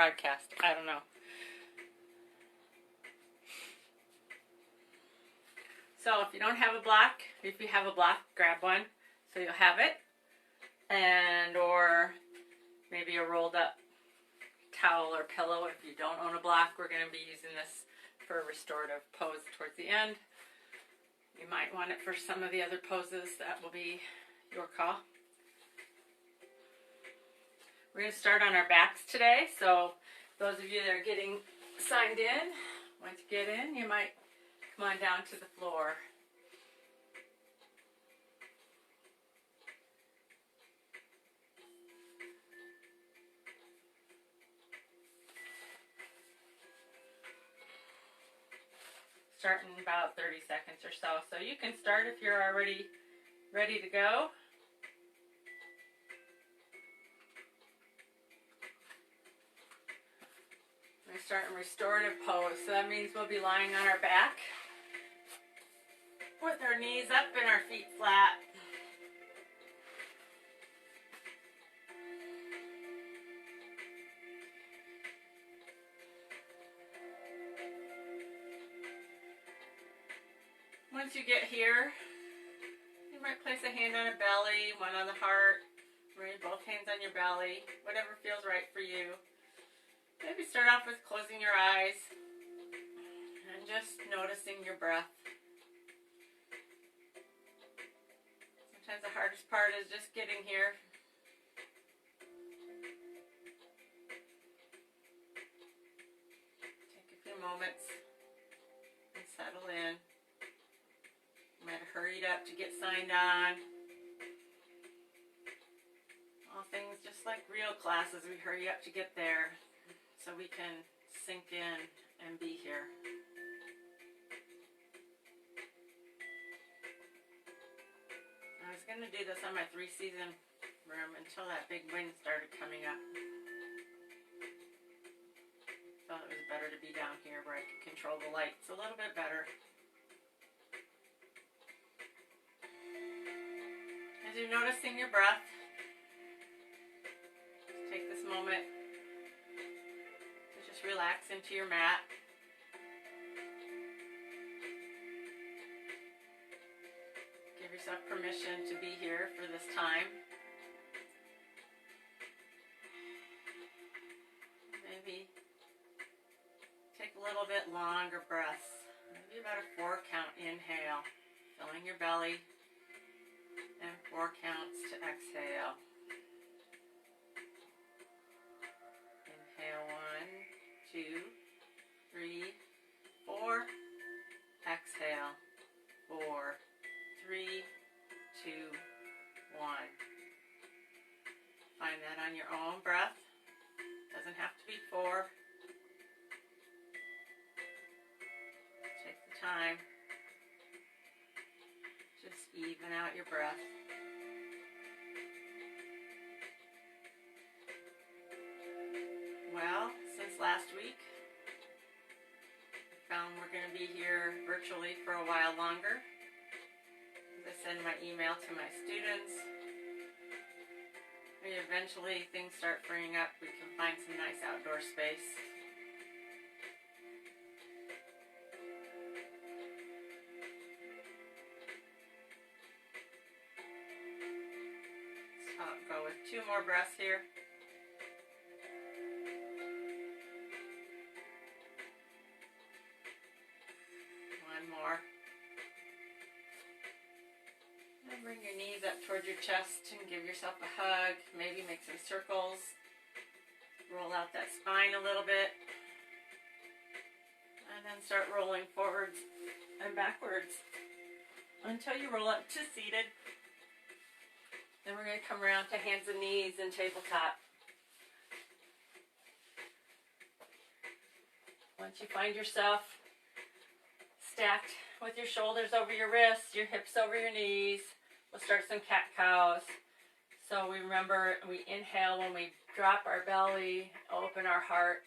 broadcast. I don't know. So if you don't have a block, if you have a block, grab one so you'll have it. And or maybe a rolled up towel or pillow. If you don't own a block, we're going to be using this for a restorative pose towards the end. You might want it for some of the other poses. That will be your call. We're going to start on our backs today. So those of you that are getting signed in, once you get in, you might come on down to the floor. Starting in about 30 seconds or so. So you can start if you're already ready to go. We're going to start in restorative pose. So that means we'll be lying on our back with our knees up and our feet flat. Once you get here, you might place a hand on a belly, one on the heart, maybe both hands on your belly, whatever feels right for you. Maybe start off with closing your eyes and just noticing your breath. Sometimes the hardest part is just getting here. Take a few moments and settle in. You might have hurried up to get signed on. All things just like real classes, we hurry up to get there so we can sink in and be here. I was going to do this on my 3-season room until that big wind started coming up. Thought it was better to be down here where I could control the lights a little bit better. As you're noticing your breath, just take this moment to just relax into your mat. Give yourself permission to be here for this time. Maybe take a little bit longer breaths. Maybe about a 4 count inhale, filling your belly. And 4 counts to exhale. Inhale 1, 2, 3, 4. Exhale 4, 3, 2, 1. Find that on your own breath. Doesn't have to be 4. Take the time. Just even out your breath. Well, since last week, I found we're going to be here virtually for a while longer. As I send my email to my students, maybe eventually things start freeing up, we can find some nice outdoor space. Go with 2 more breaths here. One more. And bring your knees up towards your chest and give yourself a hug. Maybe make some circles. Roll out that spine a little bit. And then start rolling forwards and backwards until you roll up to seated. Then we're going to come around to hands and knees and tabletop. Once you find yourself stacked with your shoulders over your wrists, your hips over your knees, we'll start some cat-cows. So we remember, we inhale when we drop our belly, open our heart,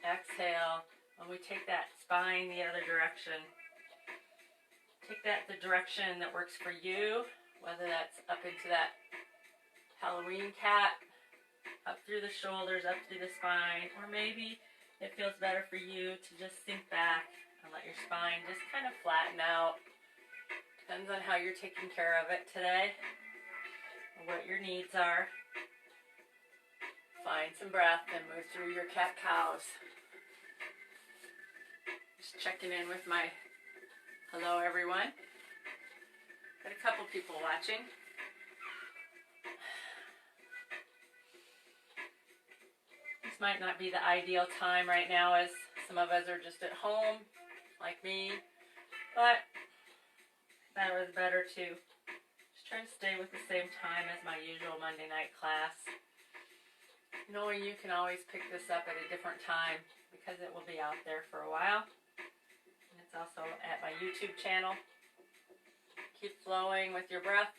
exhale, and we take that spine the other direction. Take that the direction that works for you, whether that's up into that Halloween cat, up through the shoulders, up through the spine, or maybe it feels better for you to just sink back and let your spine just kind of flatten out. Depends on how you're taking care of it today, or what your needs are. Find some breath and move through your cat-cows. Just checking in with my hello everyone. Got a couple people watching. This might not be the ideal time right now, as some of us are just at home, like me, but that was better too. Just trying to stay with the same time as my usual Monday night class, knowing you can always pick this up at a different time because it will be out there for a while. And it's also at my YouTube channel. Keep flowing with your breath.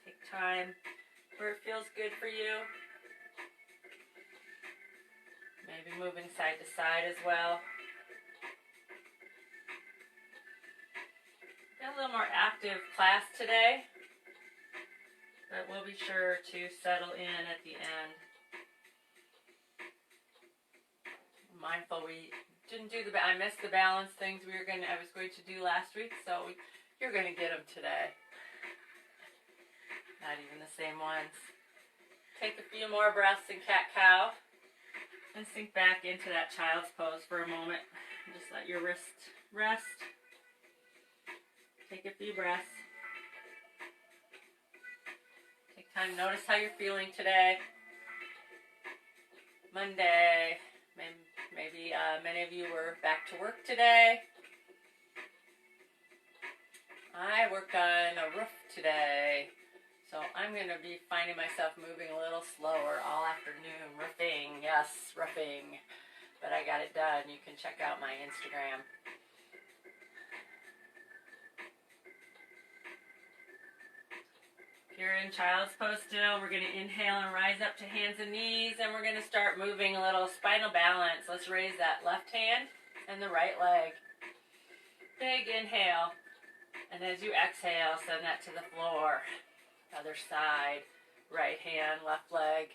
Take time where it feels good for you. Maybe moving side to side as well. Got a little more active class today, but we'll be sure to settle in at the end. Mindful we didn't do I missed the balance things I was going to do last week, so you're going to get them today. Not even the same ones. Take a few more breaths in cat-cow. And sink back into that child's pose for a moment. Just let your wrist rest. Take a few breaths. Take time. Notice how you're feeling today. Monday. Maybe many of you were back to work today. I worked on a roof today. So I'm going to be finding myself moving a little slower all afternoon. Roofing, yes, roofing. But I got it done. You can check out my Instagram. If you're in child's pose still, we're going to inhale and rise up to hands and knees. And we're going to start moving a little spinal balance. Let's raise that left hand and the right leg. Big inhale. And as you exhale, send that to the floor. Other side, right hand, left leg,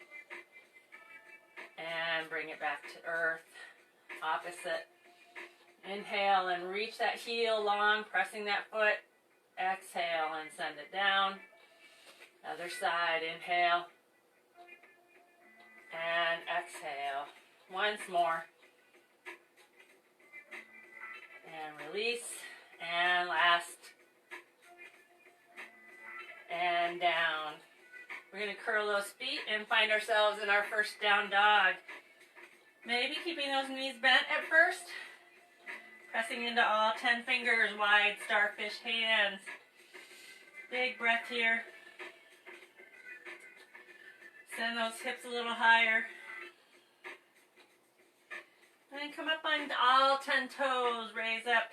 and bring it back to earth. Opposite. Inhale and reach that heel long, pressing that foot. Exhale and send it down. Other side, inhale, and exhale. Once more. And release, and last. And down. We're going to curl those feet and find ourselves in our first down dog. Maybe keeping those knees bent at first. Pressing into all 10 fingers, wide starfish hands. Big breath here. Send those hips a little higher. And then come up on all 10 toes, raise up.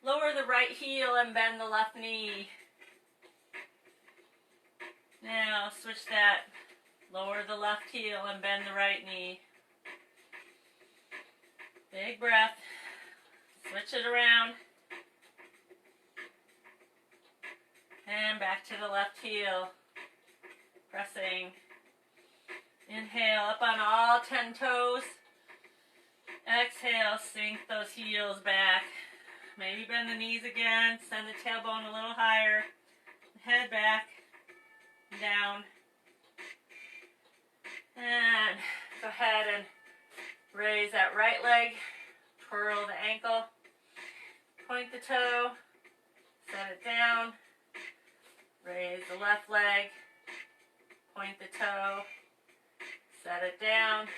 Lower the right heel and bend the left knee. Now switch that. Lower the left heel and bend the right knee. Big breath. Switch it around. And back to the left heel. Pressing. Inhale up on all 10 toes. Exhale, sink those heels back. Maybe bend the knees again. Send the tailbone a little higher. Head back. Down. And go ahead and raise that right leg. Twirl the ankle. Point the toe. Set it down. Raise the left leg. Point the toe. Set it down.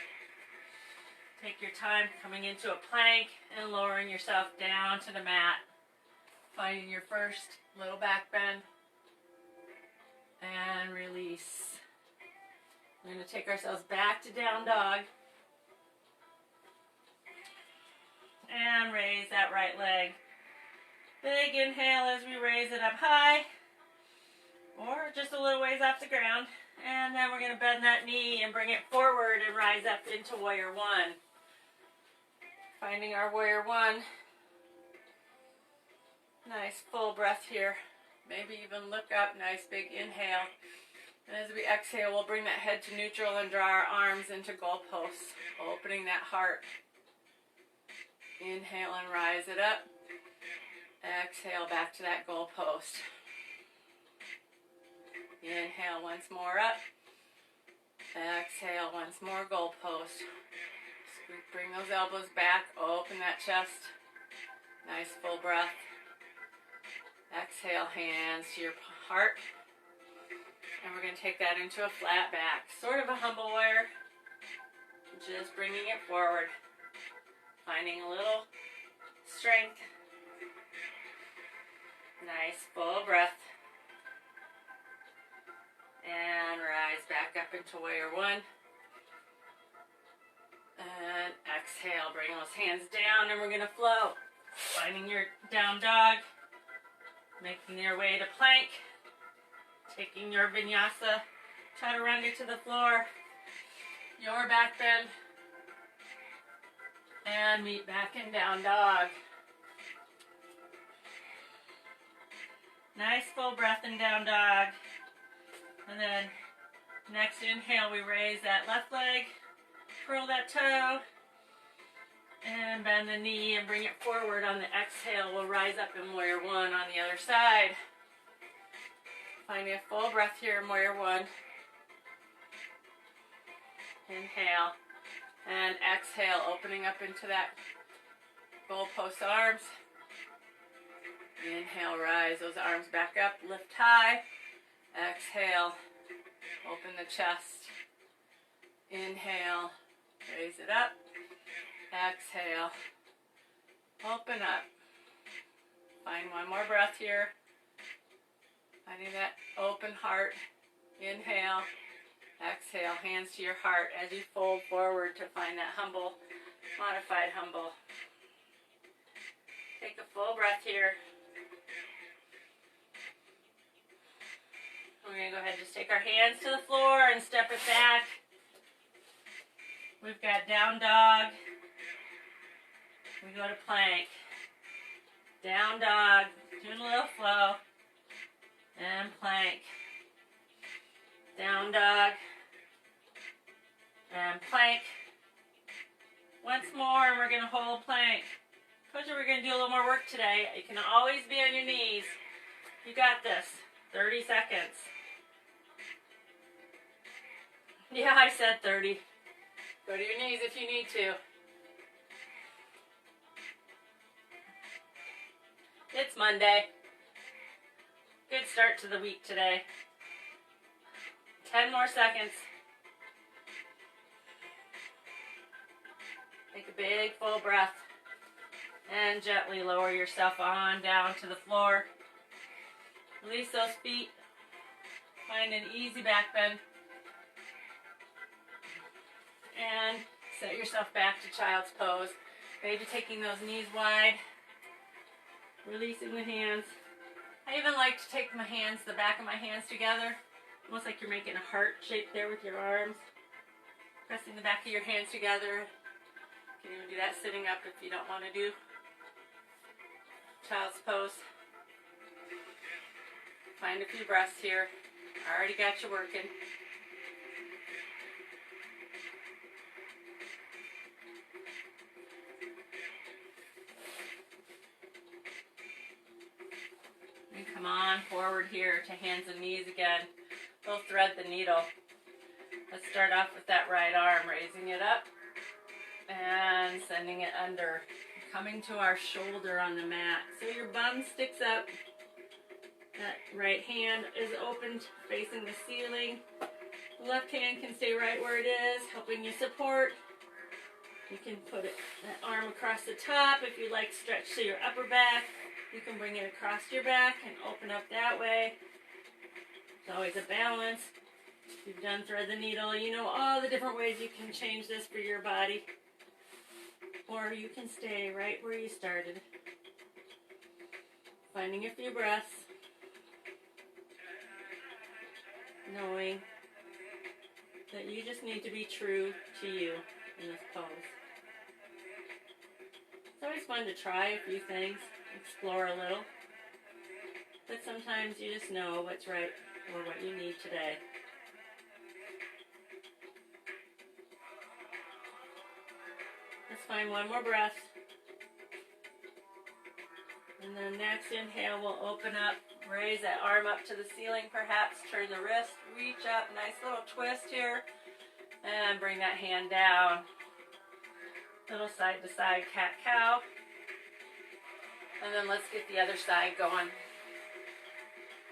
Take your time coming into a plank and lowering yourself down to the mat. Finding your first little back bend. And release. We're going to take ourselves back to down dog. And raise that right leg. Big inhale as we raise it up high. Or just a little ways off the ground. And then we're going to bend that knee and bring it forward and rise up into warrior one. Finding our warrior one. Nice full breath here. Maybe even look up. Nice big inhale. And as we exhale, we'll bring that head to neutral and draw our arms into goalposts, opening that heart. Inhale and rise it up. Exhale back to that goalpost. Inhale once more up. Exhale once more, goalpost. Bring those elbows back, open that chest. Nice full breath. Exhale, hands to your heart. And we're going to take that into a flat back, sort of a humble warrior. Just bringing it forward. Finding a little strength. Nice full breath. And rise back up into warrior one. And exhale, bring those hands down and we're going to flow. Finding your down dog. Making your way to plank. Taking your vinyasa chaturanga to the floor. Your back bend. And meet back in down dog. Nice full breath in down dog. And then next inhale, we raise that left leg, curl that toe, and bend the knee and bring it forward. On the exhale, we'll rise up in warrior one on the other side. Finding a full breath here in warrior one. Inhale and exhale, opening up into that goalpost arms. Inhale, rise those arms back up, lift high. Exhale, open the chest. Inhale, raise it up. Exhale, open up. Find one more breath here. Finding that open heart. Inhale, exhale, hands to your heart as you fold forward to find that humble, modified humble. Take a full breath here. We're going to go ahead and just take our hands to the floor and step it back. We've got down dog. We go to plank. Down dog. Doing a little flow. And plank. Down dog. And plank. Once more, and we're going to hold plank. Told you we're going to do a little more work today. You can always be on your knees. You got this. 30 seconds. Yeah, I said 30. Go to your knees if you need to. It's Monday. Good start to the week today. 10 more seconds. Take a big full breath. And gently lower yourself on down to the floor. Release those feet. Find an easy back bend. And set yourself back to child's pose. Maybe taking those knees wide. Releasing the hands. I even like to take my hands, the back of my hands together. Almost like you're making a heart shape there with your arms. Pressing the back of your hands together. You can even do that sitting up if you don't want to do child's pose. Find a few breaths here. I already got you working. And come on forward here to hands and knees again. We'll thread the needle. Let's start off with that right arm, raising it up and sending it under. Coming to our shoulder on the mat. So your bum sticks up. That right hand is open, facing the ceiling. The left hand can stay right where it is, helping you support. You can put that arm across the top. If you like, stretch to your upper back. You can bring it across your back and open up that way. It's always a balance. If you've done thread the needle, you know all the different ways you can change this for your body. Or you can stay right where you started. Finding a few breaths. Knowing that you just need to be true to you in this pose. It's always fun to try a few things, explore a little, but sometimes you just know what's right or what you need today. Let's find one more breath. And then next inhale, we'll open up, raise that arm up to the ceiling perhaps, turn the wrist, reach up, nice little twist here, and bring that hand down. Little side to side cat-cow. And then let's get the other side going.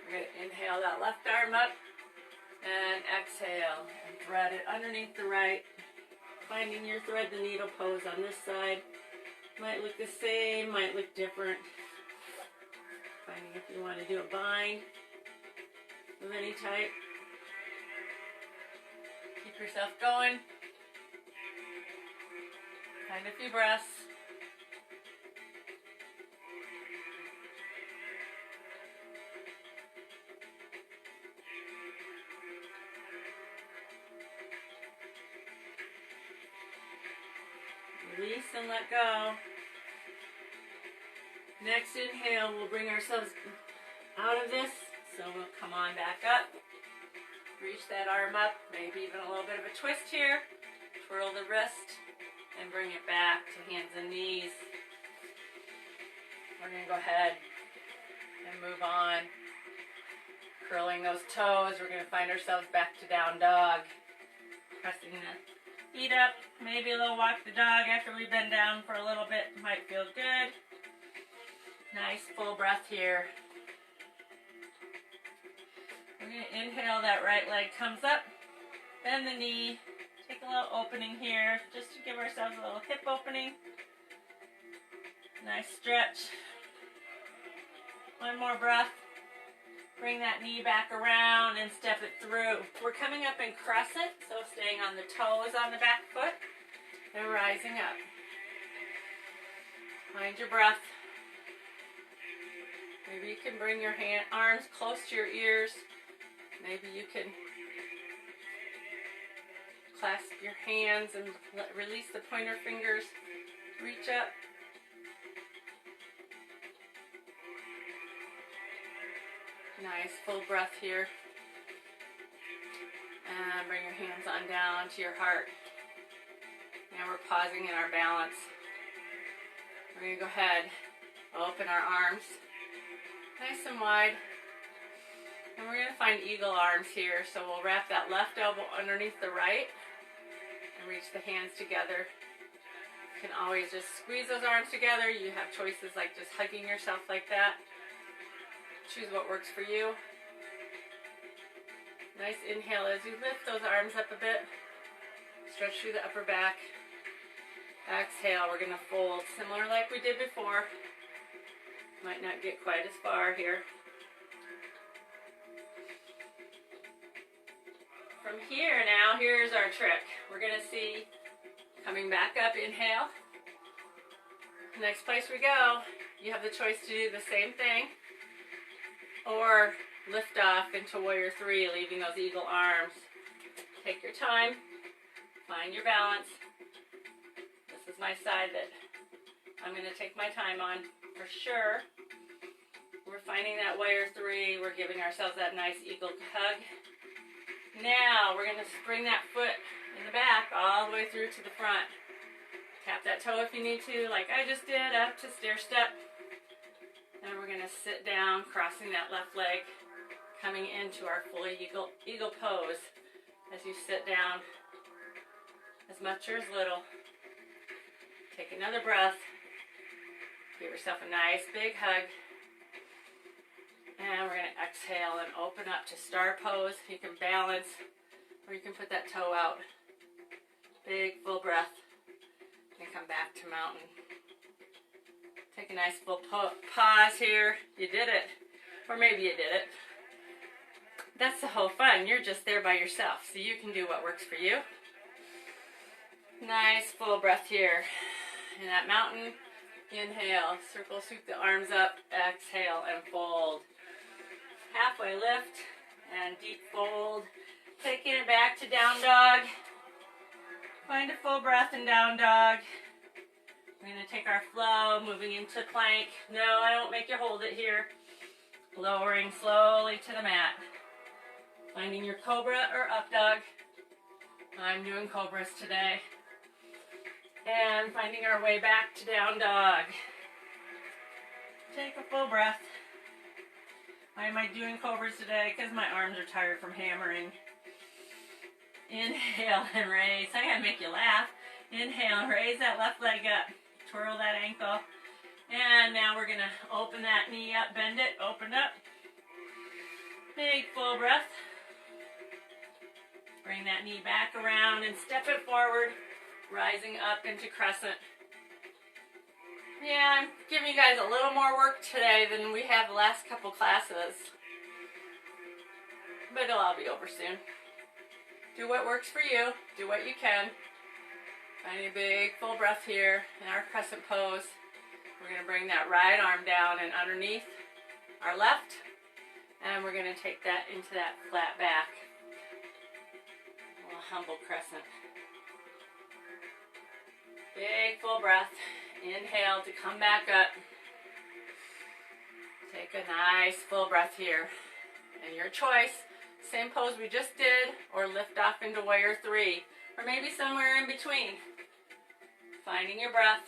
We're going to inhale that left arm up, and exhale, and thread it underneath the right. Finding your thread the needle pose on this side. Might look the same, might look different. Finding if you want to do a bind of any type. Keep yourself going. Find a few breaths. Release and let go. Next inhale, we'll bring ourselves out of this. So we'll come on back up. Reach that arm up, maybe even a little bit of a twist here. Twirl the wrist and bring it back to hands and knees. We're going to go ahead and move on. Curling those toes, we're going to find ourselves back to down dog. Pressing the feet up, maybe a little walk the dog after we've been down for a little bit. Might feel good. Nice full breath here. We're going to inhale, that right leg comes up, bend the knee, take a little opening here just to give ourselves a little hip opening. Nice stretch. One more breath. Bring that knee back around and step it through. We're coming up in crescent, so staying on the toes on the back foot and rising up. Find your breath. Maybe you can bring your arms close to your ears. Maybe you can clasp your hands and release the pointer fingers. Reach up. Nice full breath here. And bring your hands on down to your heart. Now we're pausing in our balance. We're going to go ahead, open our arms nice and wide. And we're going to find eagle arms here. So we'll wrap that left elbow underneath the right and reach the hands together. You can always just squeeze those arms together. You have choices like just hugging yourself like that. Choose what works for you. Nice inhale as you lift those arms up a bit. Stretch through the upper back. Exhale, we're going to fold similar like we did before. Might not get quite as far here. From here now, here's our trick. We're going to see coming back up, inhale. Next place we go, you have the choice to do the same thing or lift off into warrior three, leaving those eagle arms. Take your time, find your balance. This is my side that I'm going to take my time on for sure. We're finding that warrior three. We're giving ourselves that nice eagle hug. Now we're going to bring that foot in the back all the way through to the front. Tap that toe if you need to, like I just did, up to stair step. And we're going to sit down, crossing that left leg, coming into our full eagle pose. As you sit down, as much or as little. Take another breath. Give yourself a nice big hug. And we're going to exhale and open up to star pose. You can balance, or you can put that toe out. Big full breath. And come back to mountain. Take a nice full pause here. You did it. Or maybe you did it. That's the whole fun. You're just there by yourself, so you can do what works for you. Nice full breath here. In that mountain, inhale, circle, sweep the arms up, exhale, and fold. Halfway lift, and deep fold. Taking it back to down dog. Find a full breath in down dog. We're going to take our flow, moving into plank. No, I won't make you hold it here. Lowering slowly to the mat. Finding your cobra or up dog. I'm doing cobras today. And finding our way back to down dog. Take a full breath. Why am I doing cobras today? Because my arms are tired from hammering. Inhale and raise. I gotta make you laugh. Inhale, raise that left leg up. Twirl that ankle. And now we're gonna open that knee up, bend it, open up. Big full breath. Bring that knee back around and step it forward, rising up into crescent. Yeah, I'm giving you guys a little more work today than we have the last couple classes. But it'll all be over soon. Do what works for you. Do what you can. Find a big full breath here in our crescent pose. We're going to bring that right arm down and underneath our left. And we're going to take that into that flat back. A little humble crescent. Big full breath. Inhale to come back up. Take a nice full breath here. And your choice, same pose we just did, or lift off into warrior three, or maybe somewhere in between. Finding your breath.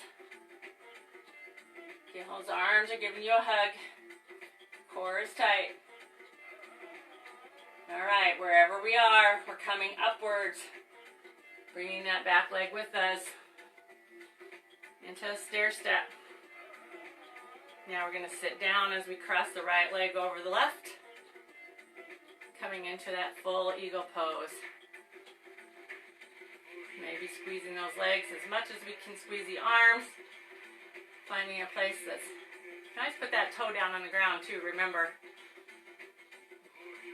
Those arms are giving you a hug. Core is tight. All right, wherever we are, we're coming upwards. Bringing that back leg with us into a stair step. Now we're going to sit down as we cross the right leg over the left. Coming into that full eagle pose. Maybe squeezing those legs as much as we can squeeze the arms. Finding a place that's... Can I just put that toe down on the ground too, remember.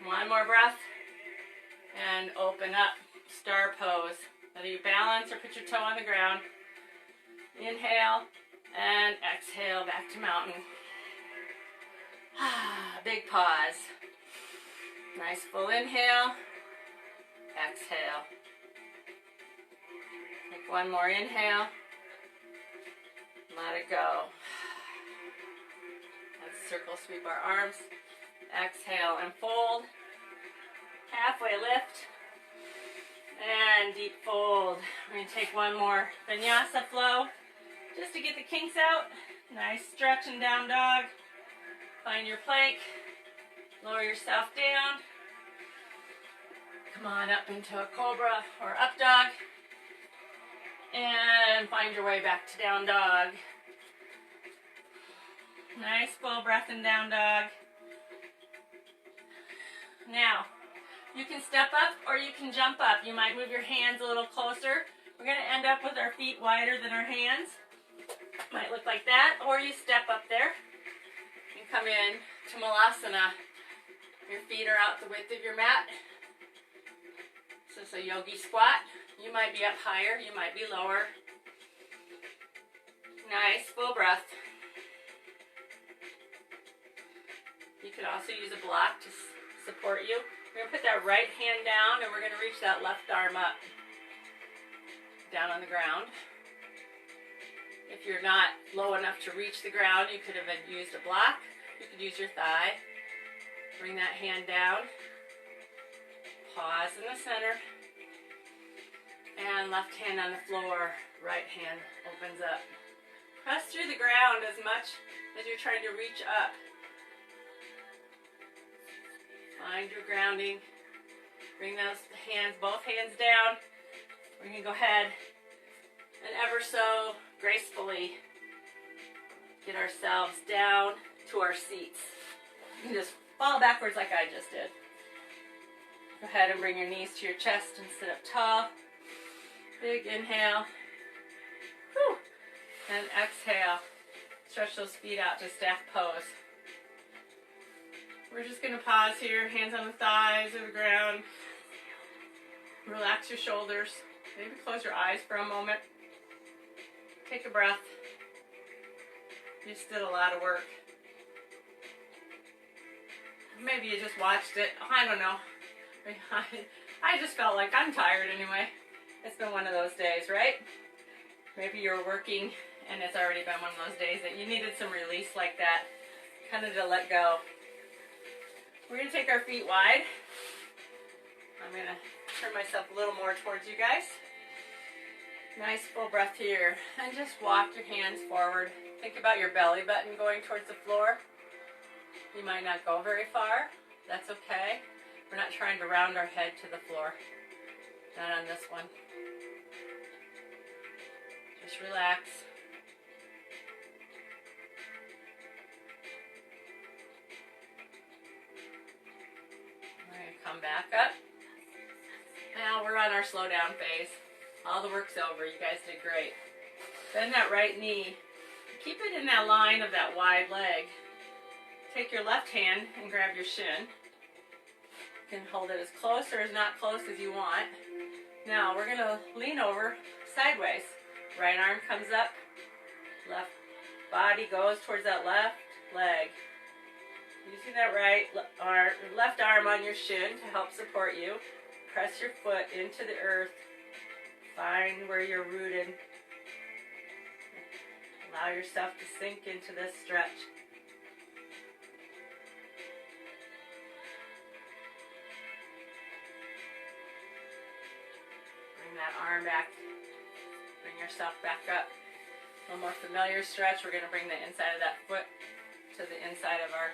One more breath. And open up. Star pose. Whether you balance or put your toe on the ground. Inhale and exhale back to mountain. Big pause. Nice full inhale. Exhale. Take one more inhale. Let it go. Let's circle sweep our arms. Exhale and fold. Halfway lift. And deep fold. We're going to take one more vinyasa flow just to get the kinks out. Nice stretch and down dog. Find your plank. Lower yourself down. Come on up into a cobra or up dog. And find your way back to down dog. Nice full breath in down dog. Now, you can step up or you can jump up. You might move your hands a little closer. We're going to end up with our feet wider than our hands. Might look like that, or you step up there and come in to Malasana. Your feet are out the width of your mat. So it's a yogi squat. You might be up higher, you might be lower. Nice, full breath. You could also use a block to support you. We're going to put that right hand down and we're going to reach that left arm up. Down on the ground. If you're not low enough to reach the ground, you could have used a block. You could use your thigh. Bring that hand down. Pause in the center. And left hand on the floor, right hand opens up. Press through the ground as much as you're trying to reach up. Find your grounding. Bring those hands, both hands down. We're going to go ahead and ever so gracefully get ourselves down to our seats. You can just fall backwards like I just did. Go ahead and bring your knees to your chest and sit up tall. Big inhale. Whew. And exhale. Stretch those feet out to staff pose. We're just going to pause here. Hands on the thighs or the ground. Relax your shoulders. Maybe close your eyes for a moment. Take a breath. You just did a lot of work. Maybe you just watched it. I don't know. I just felt like I'm tired anyway. It's been one of those days, right? Maybe you're working and it's already been one of those days that you needed some release like that, kind of to let go. We're going to take our feet wide. I'm going to turn myself a little more towards you guys. Nice full breath here. And just walk your hands forward. Think about your belly button going towards the floor. You might not go very far. That's okay. We're not trying to round our head to the floor. Not on this one. Just relax. We're going to come back up. Now we're on our slow down phase. All the work's over. You guys did great. Bend that right knee. Keep it in that line of that wide leg. Take your left hand and grab your shin. You can hold it as close or as not close as you want. Now we're going to lean over sideways. Right arm comes up. Left body goes towards that left leg. Using that left arm on your shin to help support you. Press your foot into the earth. Find where you're rooted. Allow yourself to sink into this stretch. Bring that arm back. Bring yourself back up. A little more familiar stretch. We're going to bring the inside of that foot to the inside of our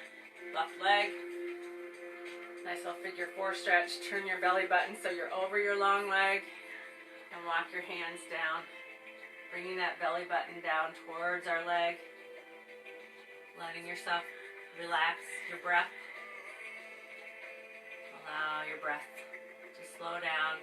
left leg. Nice little figure 4 stretch. Turn your belly button so you're over your long leg and walk your hands down. Bringing that belly button down towards our leg. Letting yourself relax your breath. Allow your breath to slow down.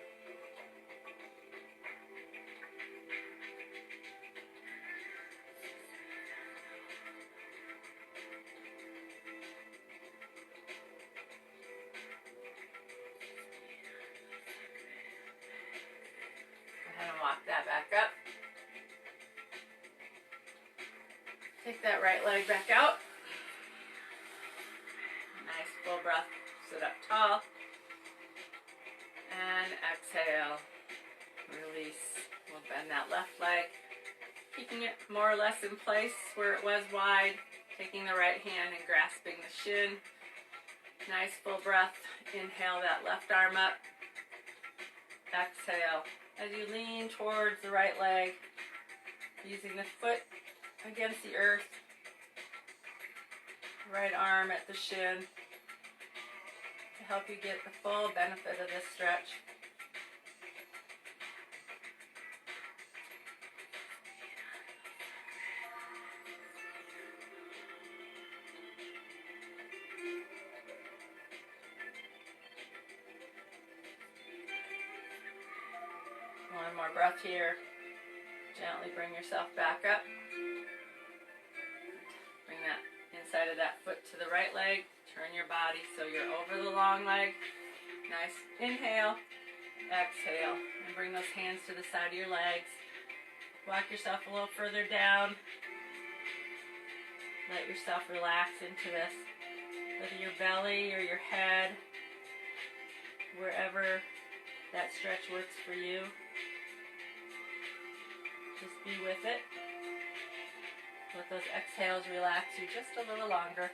That back up. Take that right leg back out. Nice full breath. Sit up tall. And exhale. Release. We'll bend that left leg. Keeping it more or less in place where it was wide. Taking the right hand and grasping the shin. Nice full breath. Inhale that left arm up. Exhale. As you lean towards the right leg, using the foot against the earth, right arm at the shin to help you get the full benefit of this stretch. One more breath here. Gently bring yourself back up. Bring that inside of that foot to the right leg. Turn your body so you're over the long leg. Nice. Inhale. Exhale. And bring those hands to the side of your legs. Walk yourself a little further down. Let yourself relax into this. Whether your belly or your head, wherever that stretch works for you. Just be with it. Let those exhales relax you just a little longer.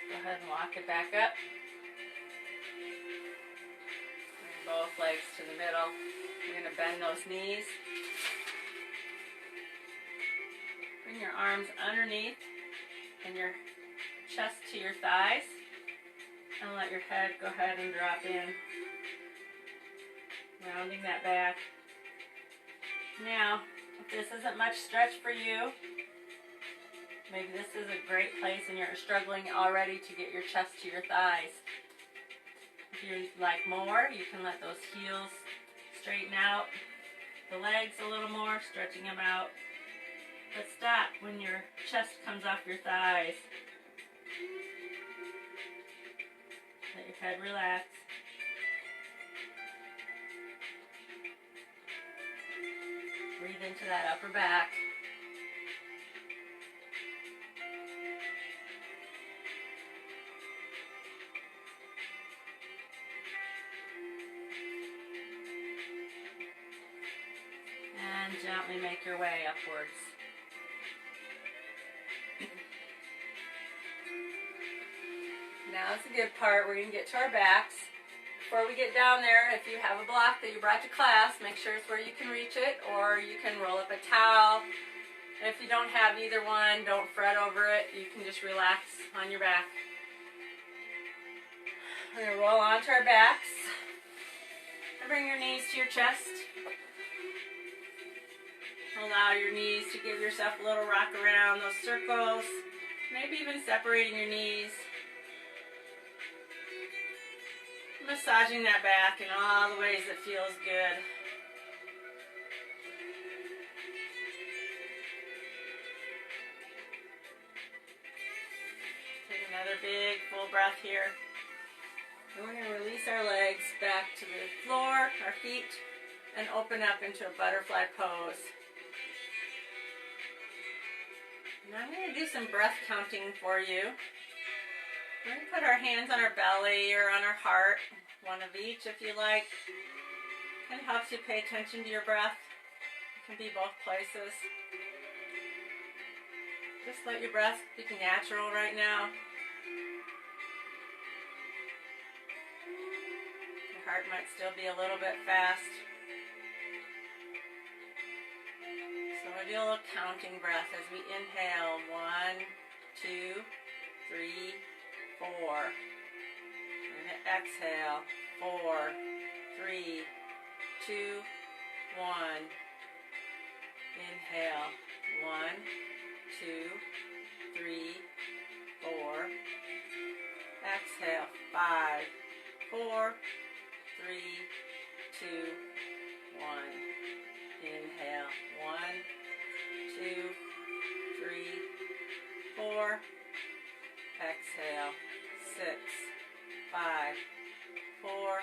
Go ahead and walk it back up. Bring both legs to the middle. You're going to bend those knees. Bring your arms underneath and your chest to your thighs. And let your head go ahead and drop in. Rounding that back. Now, if this isn't much stretch for you, maybe this is a great place and you're struggling already to get your chest to your thighs. If you'd like more, you can let those heels straighten out. The legs a little more, stretching them out. But stop when your chest comes off your thighs. Let your head relax. Breathe into that upper back. And gently make your way upwards. Now it's a good part. We're going to get to our backs. Before we get down there, if you have a block that you brought to class, make sure it's where you can reach it, or you can roll up a towel. And if you don't have either one, don't fret over it. You can just relax on your back. We're going to roll onto our backs. And bring your knees to your chest. Allow your knees to give yourself a little rock around those circles. Maybe even separating your knees. Massaging that back in all the ways that feels good. Take another big full breath here. And we're going to release our legs back to the floor, our feet, and open up into a butterfly pose. Now I'm going to do some breath counting for you. We're going to put our hands on our belly or on our heart, one of each if you like. Kind of helps you pay attention to your breath. It can be both places. Just let your breath be natural right now. Your heart might still be a little bit fast. So we'll do a little counting breath as we inhale. 1, 2, 3, 4. We're going to exhale. 4, 3, 2, 1. Inhale. 1, 2, 3, 4. Exhale. 5, 4, 3, 2, 1. Inhale. 1, 2, 3, 4. Exhale. 6, 5, 4,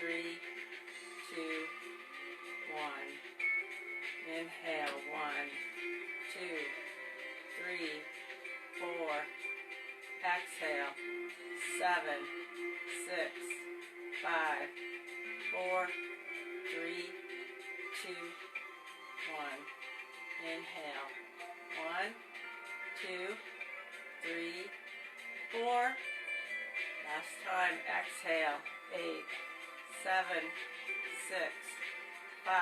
3, 2, 1. Inhale. 1, 2, 3, 4. Exhale. 7, 6, 5, 4, 3, 2, 1. Inhale. 1, 2, 3, 4. Last time. Exhale. 8, 7, 6, 5,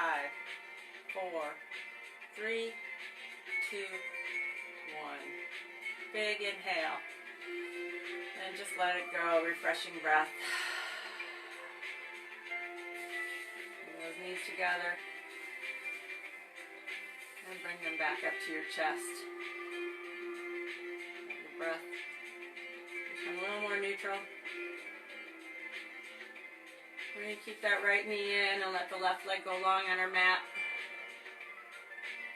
4, 3, 2, 1. Big inhale. And just let it go. Refreshing breath. Bring those knees together. And bring them back up to your chest. Let your breath become a little more neutral. We're going to keep that right knee in and let the left leg go long on our mat.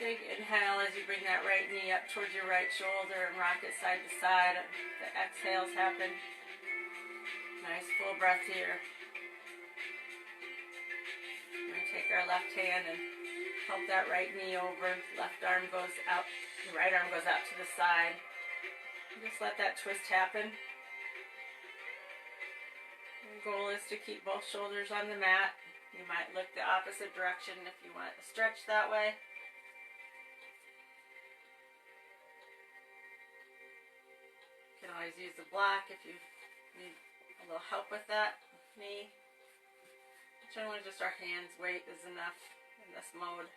Big inhale as you bring that right knee up towards your right shoulder and rock it side to side. The exhales happen. Nice full breath here. We're going to take our left hand and help that right knee over. Left arm goes out. The right arm goes out to the side. And just let that twist happen. The goal is to keep both shoulders on the mat. You might look the opposite direction if you want to stretch that way. You can always use the block if you need a little help with that knee. Generally just our hands' weight is enough in this mode.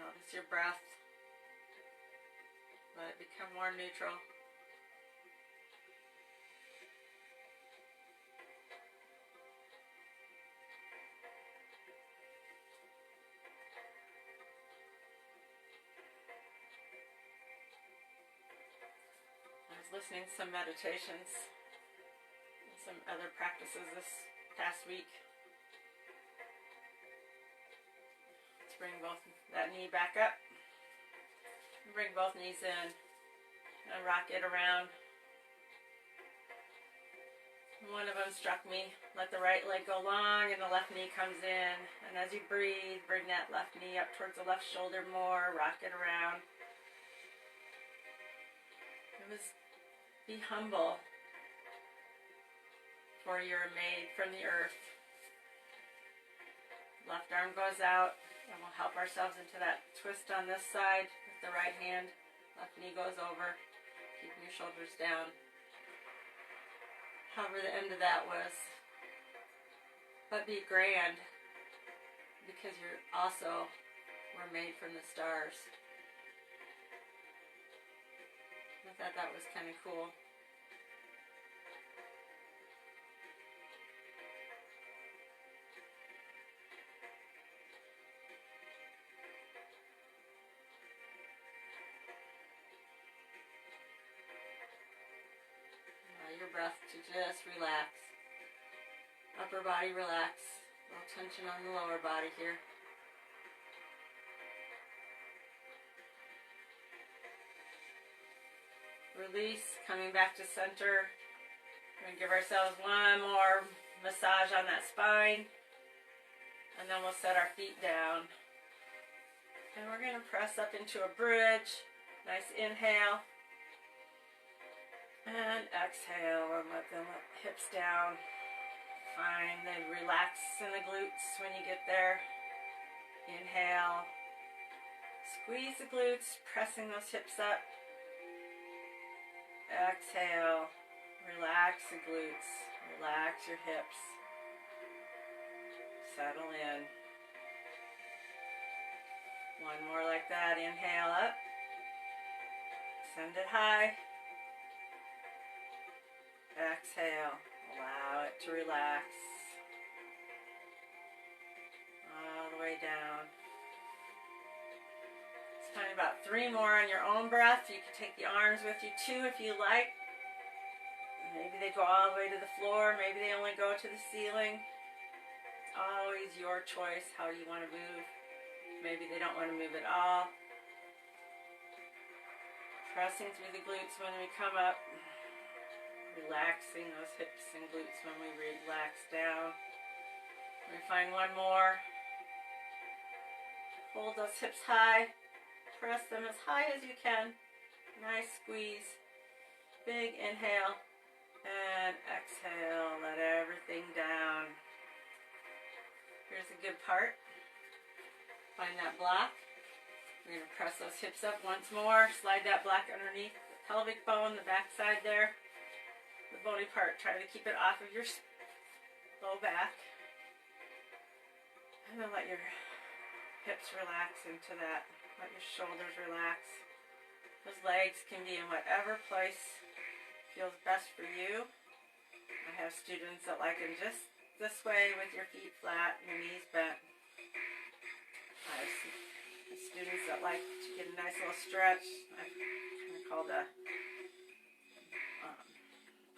Notice your breath. Let it become more neutral. I was listening to some meditations and some other practices this past week. Let's bring that knee back up. Bring both knees in and rock it around. One of them struck me. Let the right leg go long and the left knee comes in. And as you breathe, bring that left knee up towards the left shoulder more. Rock it around. It was be humble, for you're made from the earth. Left arm goes out, and we'll help ourselves into that twist on this side with the right hand. Left knee goes over, keeping your shoulders down. However the end of that was. But be grand, because you're also were made from the stars. I thought that was kind of cool. Your breath to just relax. Upper body relax. A little tension on the lower body here. Release, coming back to center. We're going to give ourselves one more massage on that spine. And then we'll set our feet down. And we're going to press up into a bridge. Nice inhale. And exhale, and let the hips down. Fine, then relax in the glutes when you get there. Inhale. Squeeze the glutes, pressing those hips up. Exhale. Relax the glutes. Relax your hips. Settle in. One more like that. Inhale up. Send it high. Exhale. Allow it to relax. All the way down. Let's find about 3 more on your own breath. You can take the arms with you too if you like. Maybe they go all the way to the floor. Maybe they only go to the ceiling. It's always your choice how you want to move. Maybe they don't want to move at all. Pressing through the glutes when we come up. Relaxing those hips and glutes when we relax down. We find one more. Hold those hips high. Press them as high as you can. Nice squeeze. Big inhale. And exhale. Let everything down. Here's a good part. Find that block. We're going to press those hips up once more. Slide that block underneath the pelvic bone, the back side there. The bony part, try to keep it off of your low back. And then let your hips relax into that. Let your shoulders relax. Those legs can be in whatever place feels best for you. I have students that like them just this way with your feet flat, your knees bent. I have students that like to get a nice little stretch. I kind of call the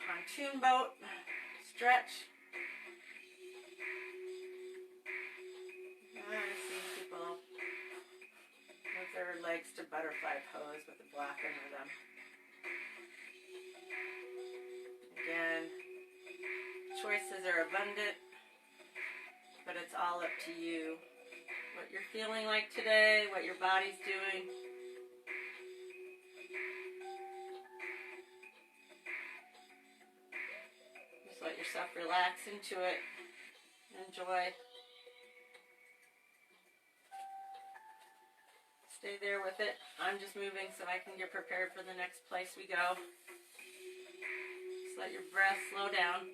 pontoon boat stretch. I see people move their legs to butterfly pose with a block under them. Again, choices are abundant, but it's all up to you. What you're feeling like today, what your body's doing. Let yourself relax into it. Enjoy. Stay there with it. I'm just moving so I can get prepared for the next place we go. Just let your breath slow down.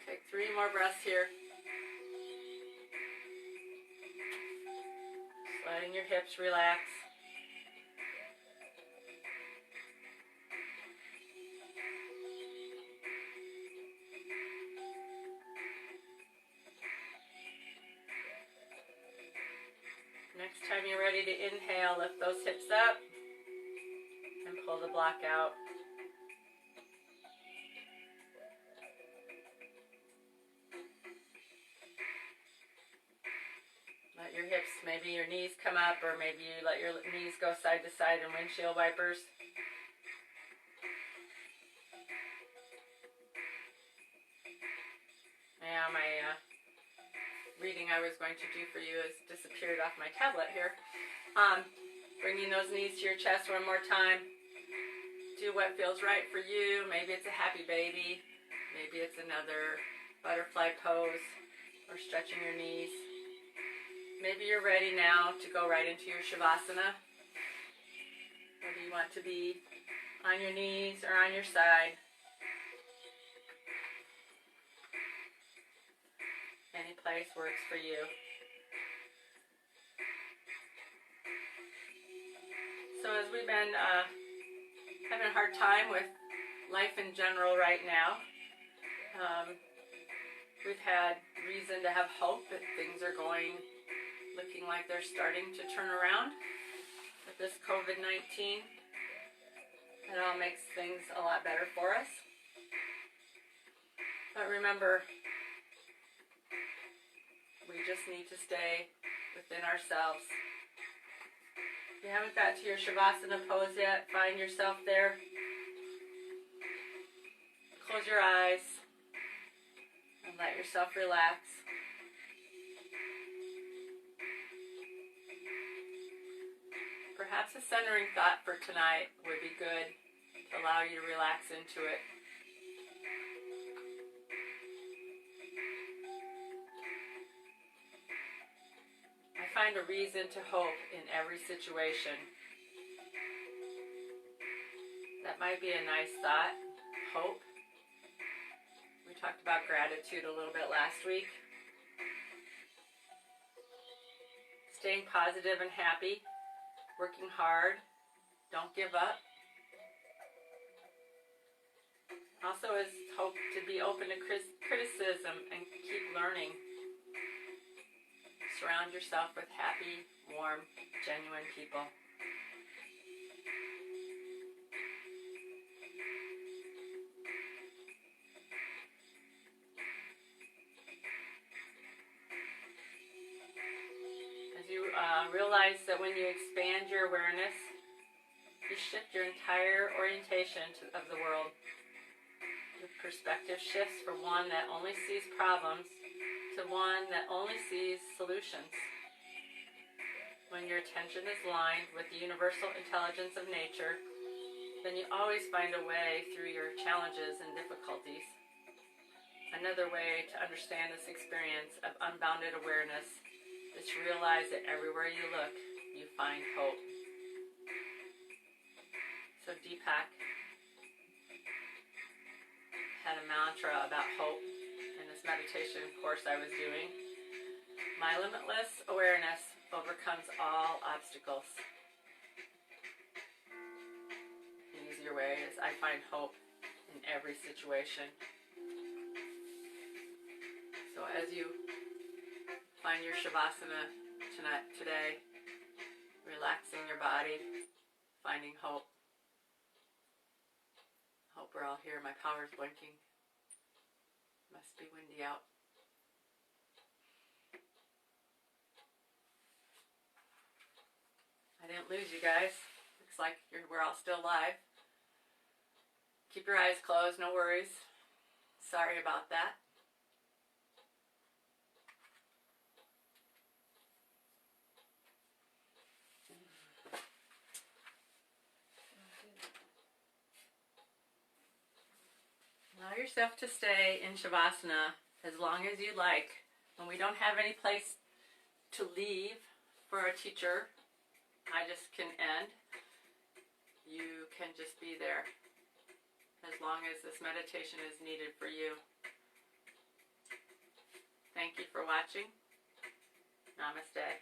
Take 3 more breaths here. Letting your hips relax. Next time you're ready to inhale, lift those hips up and pull the block out. hips. Maybe your knees come up, or maybe you let your knees go side to side in windshield wipers. Yeah, my reading I was going to do for you has disappeared off my tablet here. Bringing those knees to your chest one more time. Do what feels right for you. Maybe it's a happy baby. Maybe it's another butterfly pose or stretching your knees. Maybe you're ready now to go right into your Shavasana. Whether you want to be on your knees or on your side. Any place works for you. So as we've been having a hard time with life in general right now, we've had reason to have hope that things are looking like they're starting to turn around with this COVID-19. It all makes things a lot better for us. But remember, we just need to stay within ourselves. If you haven't got to your Shavasana pose yet, find yourself there. Close your eyes and let yourself relax. Perhaps a centering thought for tonight would be good to allow you to relax into it. I find a reason to hope in every situation. That might be a nice thought, hope. We talked about gratitude a little bit last week. Staying positive and happy, working hard, don't give up. Also is hope to be open to criticism and keep learning. Surround yourself with happy, warm, genuine people. As you realize that when you expand your awareness, you shift your entire orientation of the world. Your perspective shifts from one that only sees problems to one that only sees solutions. When your attention is aligned with the universal intelligence of nature, then you always find a way through your challenges and difficulties. Another way to understand this experience of unbounded awareness is to realize that everywhere you look, you find hope. So Deepak had a mantra about hope in this meditation course I was doing. My limitless awareness overcomes all obstacles. An easier way is I find hope in every situation. So as you find your Shavasana today, relaxing your body, finding hope. Hope we're all here. My power's blinking. Must be windy out. I didn't lose you guys. Looks like we're all still alive. Keep your eyes closed, no worries. Sorry about that. Allow yourself to stay in Shavasana as long as you like. When we don't have any place to leave for a teacher, I just can end. You can just be there as long as this meditation is needed for you. Thank you for watching. Namaste.